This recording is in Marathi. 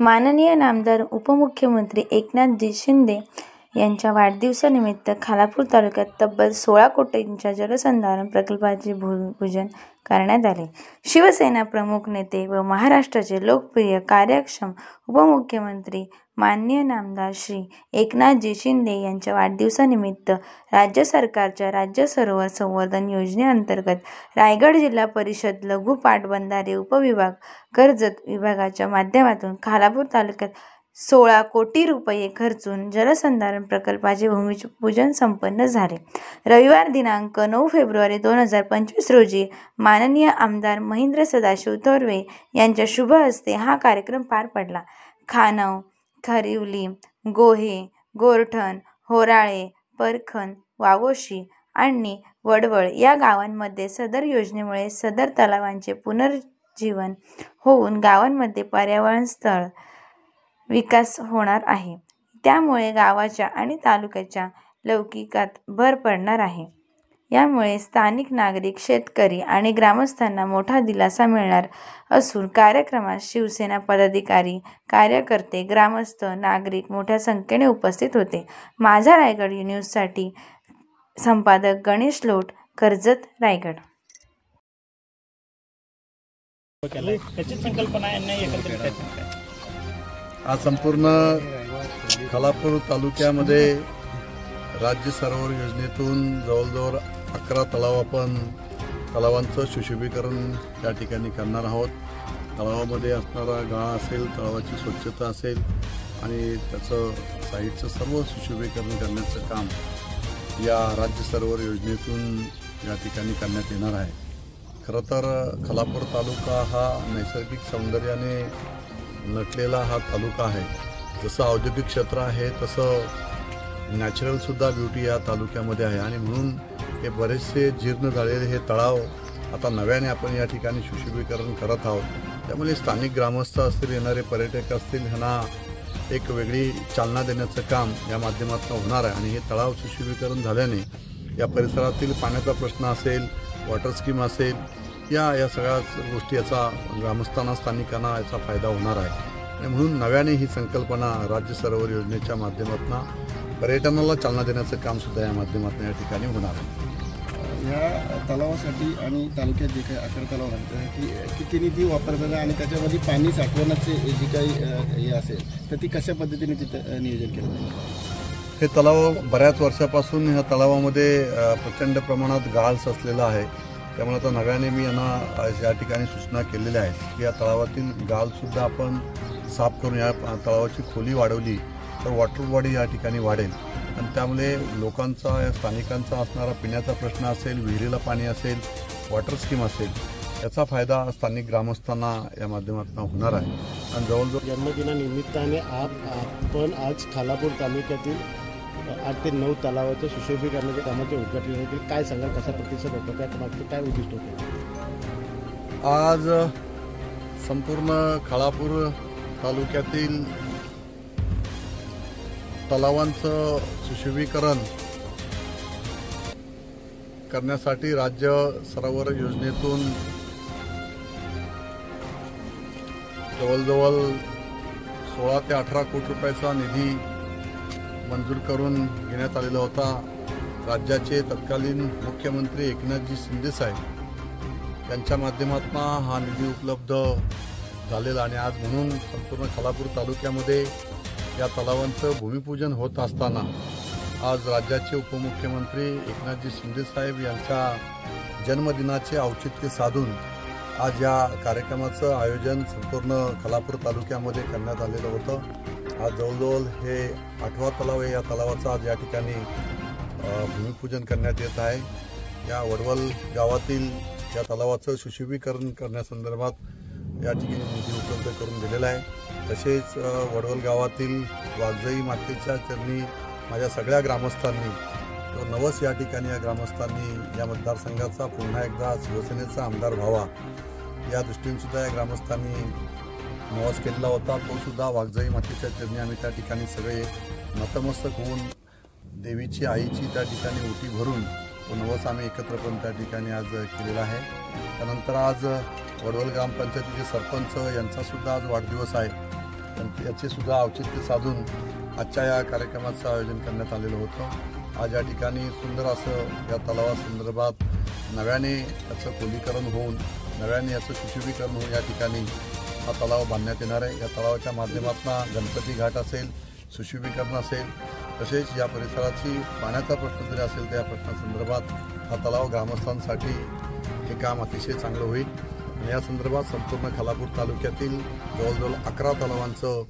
माननीय नामदार उपमुख्यमंत्री एकनाथजी शिंदे यांच्या वाढदिवसानिमित्त खालापूर तालुक्यात तब्बल 16 कोटींच्या जलसंधारण प्रकल्पाचे भूमिपूजन करण्यात आले। शिवसेना प्रमुख नेते व महाराष्ट्राचे लोकप्रिय कार्यक्षम उपमुख्यमंत्री माननीय नामदार श्री एकनाथजी शिंदे यांच्या वाढदिवसानिमित्त राज्य सरकारच्या राज्य सरोवर संवर्धन योजनेअंतर्गत रायगड जिल्हा परिषद लघु पाटबंधारे उपविभाग कर्जत विभागाच्या माध्यमातून खालापूर तालुक्यात 16 कोटी रुपये खर्चून जलसंधारण प्रकल्पाचे भूमिपूजन संपन्न झाले। रविवार दिनांक 9 फेब्रुवारी 2025 रोजी माननीय आमदार महेंद्र सदाशिव थोरवे यांच्या शुभ हस्ते हा कार्यक्रम पार पडला। खानव, खरिवली, गोहे, गोरठण, होराळे, परखण, वावोशी आणि वडवळ या गावांमध्ये सदर योजनेमुळे सदर तलावांचे पुनर्जीवन होऊन गावांमध्ये पर्यावरण स्थळ विकास होणार आहे। त्यामुळे गावाच्या आणि तालुक्याच्या लौकिकात भर पडणार आहे। यामुळे स्थानिक नागरिक, शेतकरी आणि ग्रामस्थांना मोठा दिलासा मिळणार असून कार्यक्रमात शिवसेना पदाधिकारी, कार्यकर्ते, ग्रामस्थ, नागरिक मोठ्या संख्येने उपस्थित होते। माझा रायगड न्यूजसाठी संपादक गणेश लोट, कर्जत, रायगड। आज संपूर्ण खालापूर तालुक्यामध्ये राज्य सरोवर योजनेतून जवळजवळ 11 तलावांचं सुशोभीकरण या ठिकाणी करणार आहोत। तलावामध्ये असणारा गाळा असेल, तलावाची स्वच्छता असेल आणि त्याचं साईडचं सर्व सुशोभीकरण करण्याचं काम या राज्य सरोवर योजनेतून या ठिकाणी करण्यात येणार आहे। खरं तर खालापूर तालुका हा नैसर्गिक सौंदर्याने नटलेला हा तालुका आहे। जसं औद्योगिक क्षेत्र आहे तसं नॅचरलसुद्धा ब्युटी या तालुक्यामध्ये आहे आणि म्हणून हे बरेचसे जीर्ण झालेले हे तलाव आता नव्याने आपण या ठिकाणी सुशोभीकरण करत आहोत। त्यामुळे स्थानिक ग्रामस्थ असतील, येणारे पर्यटक असतील, ह्यांना एक वेगळी चालना देण्याचं काम या माध्यमातून होणार आहे। आणि हे तलाव सुशोभीकरण झाल्याने या परिसरातील पाण्याचा प्रश्न असेल, वॉटर स्कीम असेल, या सगळ्या गोष्टी याचा ग्रामस्थांना, स्थानिकांना याचा फायदा होणार आहे। आणि म्हणून नव्याने ही संकल्पना राज्य सरोवर योजनेच्या माध्यमातून पर्यटनाला चालना देण्याचं काम सुद्धा या माध्यमातून या ठिकाणी होणार आहे। या तलावासाठी आणि तालुक्यात जे काही 11 तलाव आहेत त्यासाठी किती निधी वापरला आणि त्याच्यामध्ये पाणी साठवण्याचे जी काही हे असेल तर ती कशा पद्धतीने तिथं नियोजन केलं जाईल? हे तलाव बऱ्याच वर्षापासून ह्या तलावामध्ये प्रचंड प्रमाणात गाळ साचलेला आहे। त्यामुळे आता नव्याने मी यांना या ठिकाणी सूचना केलेल्या आहेत की या तलावातील गाळसुद्धा आपण साफ करून या तलावाची खोली वाढवली तर वॉटर बॉडी या ठिकाणी वाढेल आणि त्यामुळे लोकांचा, स्थानिकांचा असणारा पिण्याचा प्रश्न असेल, विहिरीला पाणी असेल, वॉटर स्कीम असेल, याचा फायदा स्थानिक ग्रामस्थांना या माध्यमातून होणार आहे। आणि जवळजवळ जन्मदिनानिमित्ताने आपण आज खालापूर तालुक्यातील 8 ते 9 तलावाच्या सुशोभीकरणाच्या कामाचे उद्घाटन होतील। काय सांगाल, कसा प्रतिसाद होतो, त्यामागचे काय उद्दिष्ट होते? आज संपूर्ण खालापूर तालुक्यातील तलावांचं सुशोभीकरण करण्यासाठी राज्य सरोवर योजनेतून जवळजवळ 16 ते 18 कोटी रुपयाचा निधी मंजूर करून घेण्यात आलेला होता। राज्याचे तत्कालीन मुख्यमंत्री एकनाथजी शिंदे साहेब यांच्या माध्यमातून हा निधी उपलब्ध झालेला आणि आज म्हणून संपूर्ण खालापूर तालुक्यामध्ये या तलावांचं भूमिपूजन होत असताना आज राज्याचे उपमुख्यमंत्री एकनाथजी शिंदे साहेब यांच्या जन्मदिनाचे औचित्य साधून आज या कार्यक्रमाचं आयोजन संपूर्ण खालापूर तालुक्यामध्ये करण्यात आलेलं होतं। आज जवळजवळ हे 8वा तलाव आहे। या तलावाचं आज या ठिकाणी भूमिपूजन करण्यात येत आहे। या वडवल गावातील या तलावाचं सुशोभीकरण करण्यासंदर्भात या ठिकाणी निधी उपलब्ध करून दिलेला आहे। तसेच वडवल गावातील वाघजाई मातेच्या चरणी माझ्या सगळ्या ग्रामस्थांनी नवस या ठिकाणी या ग्रामस्थांनी या मतदारसंघाचा पुन्हा एकदा शिवसेनेचा आमदार व्हावा या दृष्टीने सुद्धा या ग्रामस्थांनी नवस केलेला होता। तो सुद्धा वाघजाई मातेच्या चरणी आम्ही त्या ठिकाणी सगळे नतमस्तक होऊन देवीची, आईची त्या ठिकाणी ओटी भरून तो नवस आम्ही एकत्रपणे त्या ठिकाणी आज केलेला आहे। त्यानंतर आज वडवल ग्रामपंचायतीचे सरपंच यांचा सुद्धा आज वाढदिवस आहे याचे सुद्धा औचित्य साधून आजच्या या कार्यक्रमाचं आयोजन करण्यात आलेलं होतं। आज या ठिकाणी सुंदर असं या तलावासंदर्भात नव्याने याचं खोलीकरण होऊन नव्याने याचं सुशोभीकरण होऊन या ठिकाणी हा तलाव बांधण्यात येणार आहे। या तलावाच्या माध्यमातून गणपती घाट असेल, सुशोभीकरण असेल, तसेच या परिसराची पाण्याचा प्रश्न जरी असेल तर या प्रश्नासंदर्भात हा तलाव ग्रामस्थांसाठी हे काम अतिशय चांगलं होईल। आणि या संदर्भात संपूर्ण खालापूर तालुक्यातील जवळजवळ 11 तलावांचं